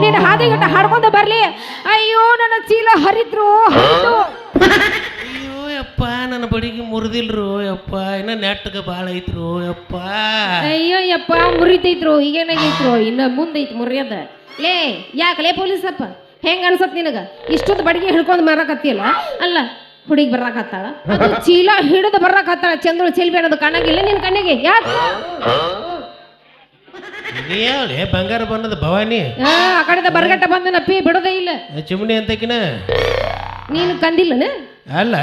ನೀನು ಹಾದಿಗಟ್ಟ ಹಾಡ್ಕೊಂಡ ಬರ್ಲಿ. ಅಯ್ಯೋ ನನ್ನ ಚೀಲ ಹರಿದ್ರು ಹರಿದು. ಅಯ್ಯೋ ಯಪ್ಪ ನನ್ನ ಬಡಿಗೆ ಮುರಿದಿಲ್ರು ಯಪ್ಪ, ಇನ್ನ ನೆಟ್ಟಗ ಬಾಳ ಐತ್ರು ಯಪ್ಪ. ಅಯ್ಯೋ ಯಪ್ಪ ಮುರಿತೈತ್ರು, ಈಗೇನಾಗೈತ್ರು, ಇನ್ನ ಮುಂದೈತಿ ಮುರಿಯದ. ಲೇ ಯಾಕಲೇ ಪೊಲೀಸಪ್ಪ ಹೆಂಗ ಅನ್ಸತ್ ನಿನಗ? ಇಷ್ಟೊಂದು ಬಡಿಗೆ ಹಿಡ್ಕೊಂಡ್ ಮಾರಕತ್ತಿಯಲ್ಲ. ಅಲ್ಲ ಹುಡುಗಿ ಬರಾಕತ್ತಾಳ, ಅದು ಚೀಲ ಹಿಡಿದು ಬರಾಕತ್ತಾಳ. ಚಂದ್ರಳು ಚೆಲ್ಬಿ ಅನ್ನೋದು ಕಾಣಾಗಿಲ್ಲ ನಿನ್ ಕಣ್ಣಿಗೆ? ಯಾಕೆ ಹೇಳಿ ಬಂಗಾರ ಬಣ್ಣದ ಭವಾನಿ ಆ ಕಡೆದ ಬರಗಟ್ಟ ಬಂದನಪ್ಪಿ ಬಿಡೋದೇ ಇಲ್ಲ. ಚಿಮಣಿ ಅಂತಕಿನ ನೀನು ಕಂದಿಲ್ಲನ? ಅಲ್ಲ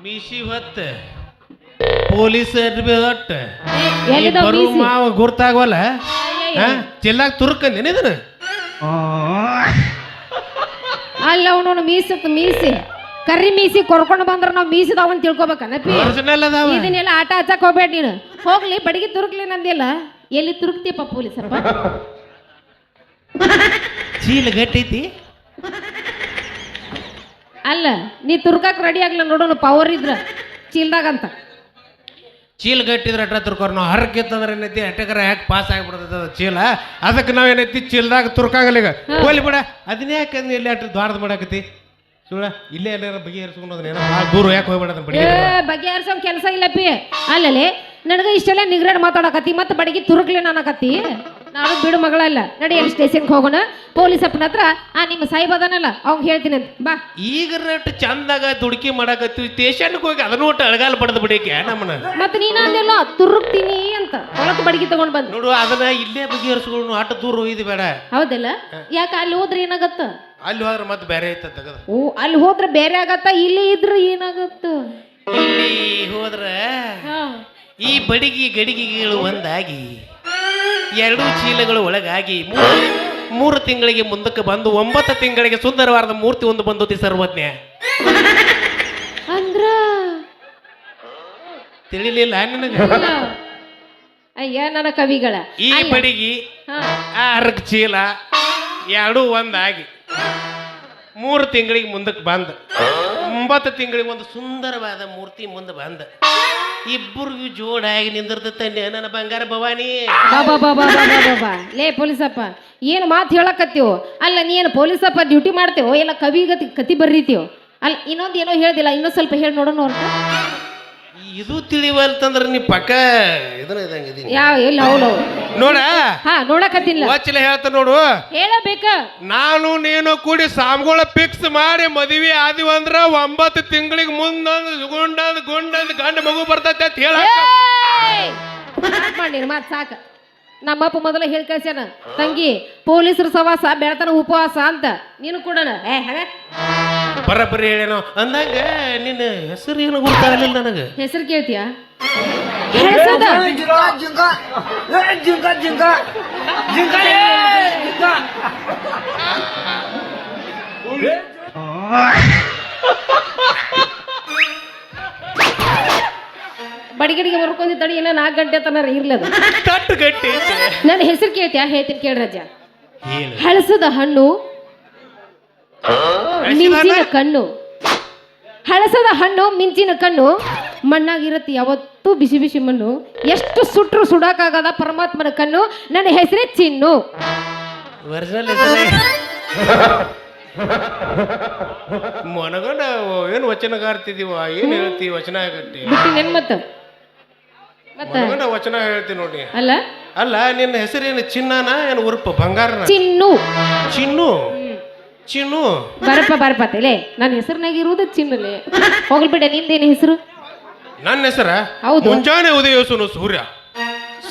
ಮೀಸಿ ಹೊತ್ತ ಪೊಲೀಸ್ ಹೊಟ್ಟ ಬರು ಮಾವ ಗುರ್ತಾಗವಲ್ಲ, ಚೆಲ್ಲಾಗ ತುರ್ಕಂದೇನೆ ಇದನ್ನ. ಅಲ್ಲ ಅವನು ಮೀಸಿ ಕರ್ರಿ ಮೀಸಿ ಕೊರ್ಕೊಂಡು ಬಂದ್ರ ನಾವ್ ಮೀಸಿದಾವ ಅಂತ ತಿಳ್ಕೊಬೇಕನಪ್ಪಿ. ಇದನ್ನೆಲ್ಲ ಆಟ ಹಚ್ಚಕ್ ಹೋಗ್ಬೇಡ ನೀನು. ಹೋಗ್ಲಿ ಬಡಿಗೆ ತುರುಕ್ಲಿ ನಂದಿಲ್ಲ. ಎಲ್ಲಿ ತುರುಕ್ತಿಯಪ್ಪ ಪೊಲೀಸಪ್ಪ? ಚೀಲ ಗಟ್ಟೈತಿ. ಅಲ್ಲ ನೀ ತುರ್ಕಾಕ್ ರೆಡಿ ಆಗ್ಲ ನೋಡೋಣ, ಪವರ್ ಇದ್ರ ಚೀಲ್ದಾಗಂತ. ಚೀಲ ಗಟ್ಟಿದ್ರೆ ಅಟ್ಟ ತುರ್ಕೋರ್ ನಾವು ಹರಕಿತ್ತಂದ್ರೆ ಏನೈತಿ ಅಟ್ಟಕರ ಯಾಕೆ ಪಾಸ್ ಆಗಿಬಿಡ್ತದ ಚೀಲ. ಅದಕ್ಕೆ ನಾವೇನೈತಿ ಚೀಲದಾಗ ತುರ್ಕಾಗಲ್ಲ. ಈಗ ಹೋಲಿ ಬಿಡ, ಅದನ್ನೇ ಯಾಕಂದ್ರೆ ಇಲ್ಲಿ ಅಟ್ಟ ದ್ವಾರದ ಮಾಡಾಕತಿ ಸುಳ. ಇಲ್ಲೇ ಎಲ್ಲಾರ ಬಗೆಹರಿಸ್ಕೊಂಡು ಭಾಳ ದೂರ ಯಾಕೆ ಹೋಗ್ಬೇಡ ಬಗೆಹರಿಸೋ ಕೆಲಸ ಇಲ್ಲಪ್ಪಿ. ಅಲ್ಲಲ್ಲಿ ನನಗೆ ಇಷ್ಟೆಲ್ಲ ನಿಗ್ರಹ ಮಾತಾಡಕತ್ತಿ ಮತ್ತೆ ಬಡಿಗೆ ತುರುಕ್ಲಿ ಅನ್ನಕತ್ತಿ. ನಾನು ಬಿಡು ಮಗಳಲ್ಲ, ನಡಿ ಅಲ್ಲಿ ಸ್ಟೇಷನ್ಗೆ ಹೋಗೋಣ. ಪೊಲೀಸಪ್ಪನ ಹತ್ರ ನಿಮ್ಮ ಸಾಹೇಬ್ ಅದನಲ್ಲ ಅವ್ನ್ ಹೇಳ್ತೀನಿ ಅಂತ ಬಾ. ಈಗ ರೇಟ್ ಚಂದಾಗ ದುಡುಕಿ ಮಾಡಾಕತ್ತೀವಿ, ಸ್ಟೇಷನ್ಗೆ ಹೋಗಿ ಅದನ್ನು ಒಟ್ಟು ಅಳಗಾಲ ಬಡದ್ ಬಿಡಿಕೆ ನಮ್ಮನ್ನ. ಮತ್ತೆ ನೀನ ಅಂದಿಲ್ಲ ತುರುಕ್ತೀನಿ ಅಂತ ಹೊಲಕ್ ಬಡಿಗೆ ತಗೊಂಡ್ ಬಂದ್ ನೋಡು. ಅದನ್ನ ಇಲ್ಲೇ ಬಗೆಹರಿಸ್ಕೊಂಡು ಆಟ ದೂರ ಒಯ್ದು ಬೇಡ. ಹೌದಲ್ಲ? ಯಾಕೆ ಅಲ್ಲಿ ಹೋದ್ರೆ ಏನಾಗತ್ತ? ಅಲ್ಲಿ ಹೋದ್ರೆ ಮತ್ತೆ ಬೇರೆ ಐತ ತಗದ. ಓ ಅಲ್ಲಿ ಹೋದ್ರೆ ಬೇರೆ ಆಗತ್ತ, ಇಲ್ಲಿ ಇದ್ರೆ ಏನಾಗತ್ತ? ಇಲ್ಲಿ ಹೋದ್ರ ಈ ಬಡಿಗೆ ಗಡಿಗೆಗಳು ಒಂದಾಗಿ ಎರಡು ಚೀಲಗಳು ಒಳಗಾಗಿ 3 ತಿಂಗಳಿಗೆ ಮುಂದಕ್ಕೆ ಬಂದು 9 ತಿಂಗಳಿಗೆ ಸುಂದರವಾದ ಮೂರ್ತಿ ಒಂದು ಬಂದತಿ ಸರ್ವಜ್ಞ. ಅಂದ್ರ ತಿಳಿಲಿಲ್ಲ ನಿನಗೆ? ಅಯ್ಯ ನನ್ನ ಕವಿಗಳ ಈ ಬಡಿಗೆ ಆ ಅರ್ಗ ಚೀಲ ಎರಡು ಒಂದಾಗಿ 3 ತಿಂಗಳಿಗೆ ಮುಂದಕ್ಕೆ ಬಂದ 9 ತಿಂಗಳಿಗೆ ಒಂದು ಸುಂದರವಾದ ಮೂರ್ತಿ ಮುಂದೆ ಬಂದ ಇಬ್ಬರಿಗೂ ಜೋಡಾಗಿ ನಿಂದಿರ್ತೈತೆ ನನ್ನ ಬಂಗಾರ ಭವಾನಿ. ಲೇ ಪೊಲೀಸಪ್ಪ ಏನು ಮಾತು ಹೇಳಕತ್ತೀವೋ? ಅಲ್ಲ ನೀ ಏನು ಪೊಲೀಸಪ್ಪ ಡ್ಯೂಟಿ ಮಾಡ್ತೇವೋ ಎಲ್ಲ ಕವಿಗತಿ ಕತಿ ಬರ್ರೀತೀವೋ? ಅಲ್ಲ ಇನ್ನೊಂದು ಏನೋ ಹೇಳ್ದಿಲ್ಲ, ಇನ್ನೊಂದು ಸ್ವಲ್ಪ ಹೇಳಿ ನೋಡೋಣ ಅಂತ. ಇದು ತಿಳಿವಲ್ತಂದ್ರೆ ನೀ ಪಕ್ಕ ಇದನ್ನ ಇದಂಗಿದೀನಿ. ಯಾವ ಇಲ್ಲ ಅವಳು ನೋಡ. ನೋಡಕತ್ತಿಲ್ಲ ವಚನ ಹೇಳ್ತ ನೋಡು. ಹೇಳಬೇಕ. ನಾನು ನೀನು ಕೂಡಿ ಸಾಮ್ಗಳ ಫಿಕ್ಸ್ ಮಾಡಿ ಮದುವೆ ಆದಿವ ಅಂದ್ರ 9 ತಿಂಗಳಿಗೆ ಮುಂದೊಂದು ಗುಂಡಂದ್ ಗಂಡ ಮಗು ಬರ್ತೈತೆ ಅಂತ ಹೇಳ ಮಾಡಿ ಮಾತು ಸಾಕ. ನಮ್ಮಪ್ಪ ಮೊದಲ ಹೇಳಿ ಕಳ್ಸ್ಯಾನ, ತಂಗಿ ಪೊಲೀಸರು ಸವಾಸ ಬೆಳತನ ಉಪವಾಸ ಅಂತ. ನೀನು ಕೂಡ ಬರಬರಿ ಹೇಳೇನೋ ಅಂದಂಗ ನಿನ್ನ ಹೆಸರು ಏನು ಗೊತ್ತಾಗಲಿಲ್ಲ ನನಗೆ. ಹೆಸರು ಕೇಳ್ತೀಯ? ಬಡಿಗಡಿಗೆ ಬರ್ಕೊಂಡಿ ತಡಿ, ಇಲ್ಲ 4 ಗಂಟೆ ತನ ಇರ್ಲದು. ನನ್ನ ಹೆಸರು ಕೇಳ್ತೀಯ? ಹೇಳ್ತೀನಿ ಕೇಳ್ರಜ್ಜ. ಹಳಸದ ಹಣ್ಣು ಮಿಂಚಿನ ಕಣ್ಣು, ಹಳಸದ ಹಣ್ಣು ಮಿಂಚಿನ ಕಣ್ಣು, ಮಣ್ಣಾಗಿರತ್ತೆ ಯಾವತ್ತೂ ಬಿಸಿ ಬಿಸಿ ಮಣ್ಣು, ಎಷ್ಟು ಸುಟ್ರು ಸುಡಕ್ಕಾಗದ ಪರಮಾತ್ಮನ ಕಣ್ಣು, ನನ್ನ ಹೆಸರೇ ಚಿನ್ನು. ಮನಗಂಡ ಏನು ವಚನಗಾರ್ತಿದೀವ, ಏನು ಹೇಳ್ತಿ ವಚನ ಗಟ್ಟಿ ಬಿಟ್ಟಿನೇನ್ ಮತ್ತೆ ವಚನ ಹೇಳ್ತಿ ನೋಡಿ. ಅಲ್ಲ ಅಲ್ಲ ನಿನ್ನ ಹೆಸರೇನು ಚಿನ್ನನ ಏನು ಉರುಪ ಬಂಗಾರನ? ಚಿನ್ನು. ಚಿನ್ನು ಚಿನ್ನು ಬರಪ್ಪ ತಲೆ ನನ್ನ ಹೆಸರಿನಾಗ ಇರುವುದು ಚಿನ್ನುಲೆ. ಹೋಗ್ಬಿಟ್ಟೆ. ನಿಂದೇನು ಹೆಸರು? ನನ್ನ ಹೆಸರ ಹೌದು. ಮುಂಜಾನೆ ಉದಯಿಸುನು ಸೂರ್ಯ,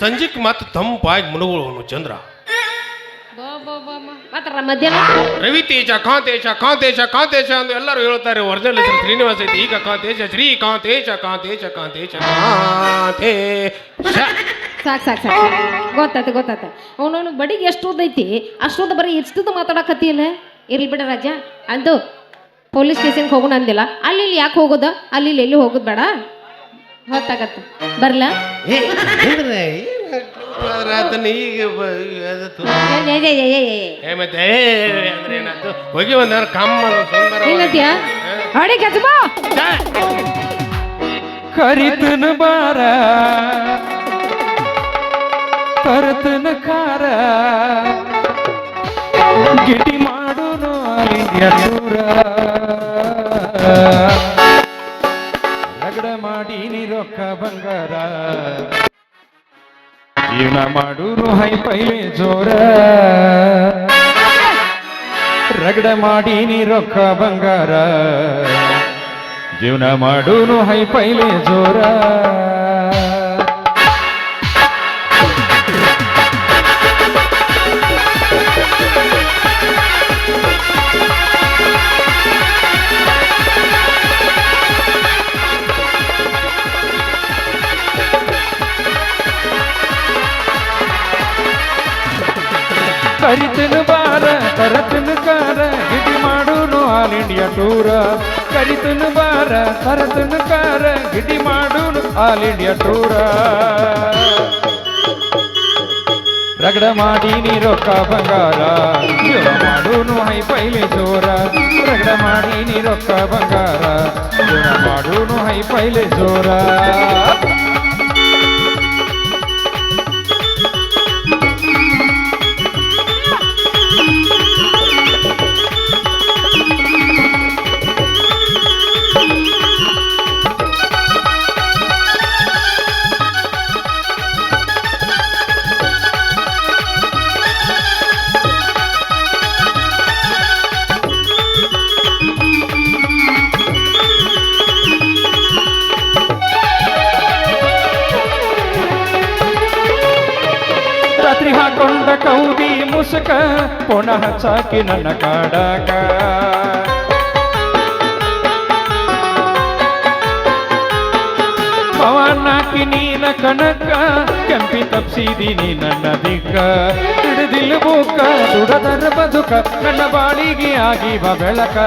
ಸಂಜಿಕ್ ಮತ್ತೆ ತಂಪಾಗಿ ಮುನುಗುವನು ಚಂದ್ರ, ಮಧ್ಯಾಹ್ನ ರವಿ ತೇಜ ಕಾಂತೇಶ ಕಾಂತೇಶ ಕಾಂತೇಶ ಅಂತ ಎಲ್ಲರೂ ಹೇಳ್ತಾರೆ. ಒರಿಜಿನಲ್ ಹೆಸರು ಶ್ರೀನಿವಾಸ ಐತಿ. ಈಗ ಕಾಂತೇಶ ಶ್ರೀ ಕಾಂತೇಶ ಕಾಂತೇಶ ಕಾಂತೇಶ ಕಾಂತೇಶ. ಸಾಕು ಗೊತ್ತಾಯ್ತು. ಅವನವನು ಬಡಿಗೆ ಎಷ್ಟು ಓದೈತಿ ಅಷ್ಟೊಂದು ಬರೀ ಇಷ್ಟದ ಮಾತಾಡಕತ್ತಿಯಲ್ಲ. ಇರ್ಲಿ ಬಿಡ ರಾಜ. ಅದು ಪೊಲೀಸ್ ಸ್ಟೇಷನ್ಗೆ ಹೋಗೋಣ ಅಂದಿಲ್ಲ. ಅಲ್ಲಿ ಯಾಕೆ ಹೋಗೋದ? ಅಲ್ಲಿ ಎಲ್ಲಿ ಹೋಗೋದು ಬೇಡ, ಹೊತ್ತಾಗತ್ತ. ಬರ್ಲಾ? ಹೋಗಿ ಒಂದ ಕರಿತನ ಬಾರ ತರತನ ಖಾರ ಗಿಟಿ ಮಾಡುನು ಆಲ್ ಇಂಡಿಯಾ ಟೂರ ರಗಡ ಮಾಡಿ ನೀ ರೊಕ್ಕ ಬಂಗಾರ ಜೀವನ ಮಾಡೂನು ಹೈ ಪೈಲೆ ಜೋರ ರಗಡ ಮಾಡಿ ನೀ ರೊಕ್ಕ ಬಂಗಾರ ಜೀವನ ಮಾಡೂನು ಹೈ ಪೈಲೆ ಜೋರ ಕರಿತನು ಬಾರ ತರತನು ಕಾರ ಗಿಟಿ ಮಾಡೂನು ಆಲ್ ಇಂಡಿಯಾ ಟೂರ ಕರಿತನು ಬಾರ ತರತನು ಕಾರ ಗಿಟಿ ಮಾಡೂನು ಆಲ್ ಇಂಡಿಯಾ ಟೂರ ರಗಡ ಮಾಡಿ ನೀ ರೊಕ್ಕ ಬಂಗಾರ ಜೀವ ಮಾಡೂನು ಹೈ ಪೈಲೆ ಜೋರ ರಗಡ ಮಾಡಿ ನೀ ರೊಕ್ಕ ಬಂಗಾರ ಜೀವ ಮಾಡೂನು ಹೈ ಪೈಲೆ ಜೋರ ರಾತ್ರಿ ಹಾಕೊಂಡ ಕೌದಿ ಮುಸುಕ ಪೊಣ ಹಚ್ಚಾಕಿ ನನ್ನ ಕಾಡಾಕ ಪವನಾಕಿ ನೀನ ಕಣಕ ಕೆಂಪಿ ತಪ್ಸಿದೀನಿ ನನ್ನ ದಿಕ್ಕ ಹಿಡಿದಿಲ್ಲ ಬೂಕ ದುಡದರ ಬದುಕ ನನ್ನ ಬಾಳಿಗೆ ಆಗಿವ ಬೆಳಕ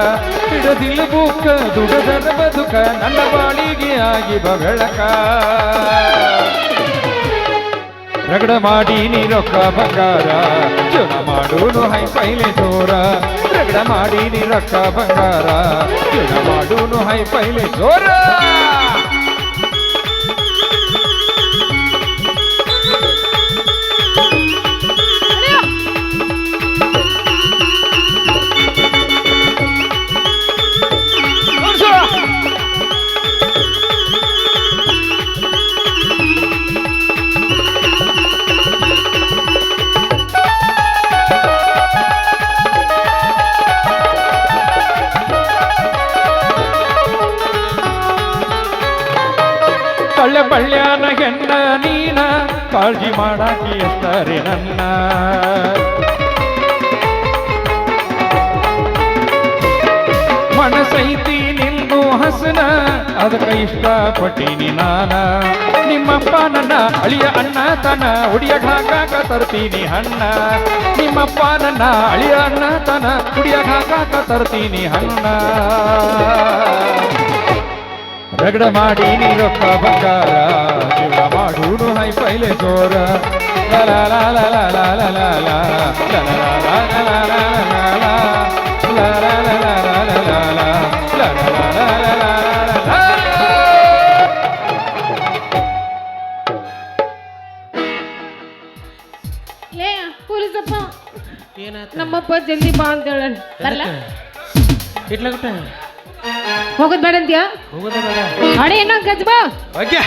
ಹಿಡಿದಿಲ್ಲ ಬೂಕ ದುಡದರ ಬದುಕ ನನ್ನ ಬಾಳಿಗೆ ಆಗಿವ ಬೆಳಕ ರಗಡ ಮಾಡಿ ನೀ ರೊಕ್ಕ ಬಂಗಾರ ಜೀವನ ಮಾಡೂನು ಹೈ ಪೈಲೆ ಜೋರ ರಗಡ ಮಾಡಿ ನೀ ರೊಕ್ಕ ಬಂಗಾರ ಜೀವನ ಮಾಡೂನು ಹೈ ಪೈಲೆ ಜೋರ ಕಳ್ಳ ಬಳ್ಳ್ಯಾನ ಹೆಣ್ಣ ನೀನ ಕಾಳಜಿ ಮಾಡಾಕಿ ಎಸ್ತಾರೆ ನನ್ನ ಮನಸೈತಿ ನಿಂದು ಹಸನ ಅದಕ್ಕೆ ಇಷ್ಟಪಟ್ಟೀನಿ ನಾನ ನಿಮ್ಮಪ್ಪ ನನ್ನ ಅಳಿಯ ಅಣ್ಣ ತನ ಹುಡಿಯ ಹಾಕಾಕ ತರ್ತೀನಿ ಹಣ್ಣ ನಿಮ್ಮಪ್ಪ ನನ್ನ ಅಳಿಯ ಅಣ್ಣ ತನ ಹುಡಿಯ ಹಾಕಾಕ ತರ್ತೀನಿ ಹಣ್ಣ ರಗಡ ಮಾಡಿ ನೀ ರೊಕ್ಕ ಬಂಗಾರ ಜೀವ ಮಾಡೂನು ಹೈ ಪೈಲೆ ಜೋರ ಲ ಲ ಲ ಲ ಲ ಲ ಲ ಲ ಲ ಲ ಲ ಲ ಲ ಲ ಲ ಲ ಲ ಲೇ ಪೊಲೀಸಪ್ಪ ಏನಾತ ನಮ್ಮಪ್ಪ ಜಲ್ದಿ ಬಾ ಅಂತ ಹೇಳ ಬರಲ್ಲ ಇಟ್ಲಾಗಟ್ಟ ಹೋಗೋದ್ ಬೇಡ ಅಂತೀಯ ಹೋಗೋದ ಬೇಡ ಅಡೆ ಏನ ಗಜ್ ಬಾ ಓಕೆ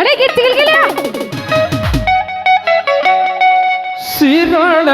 ಅಡೆ ಗಿರ್ತಿಗಿಲ್ಗಿಲ್ಲ ಸಿರೋಳ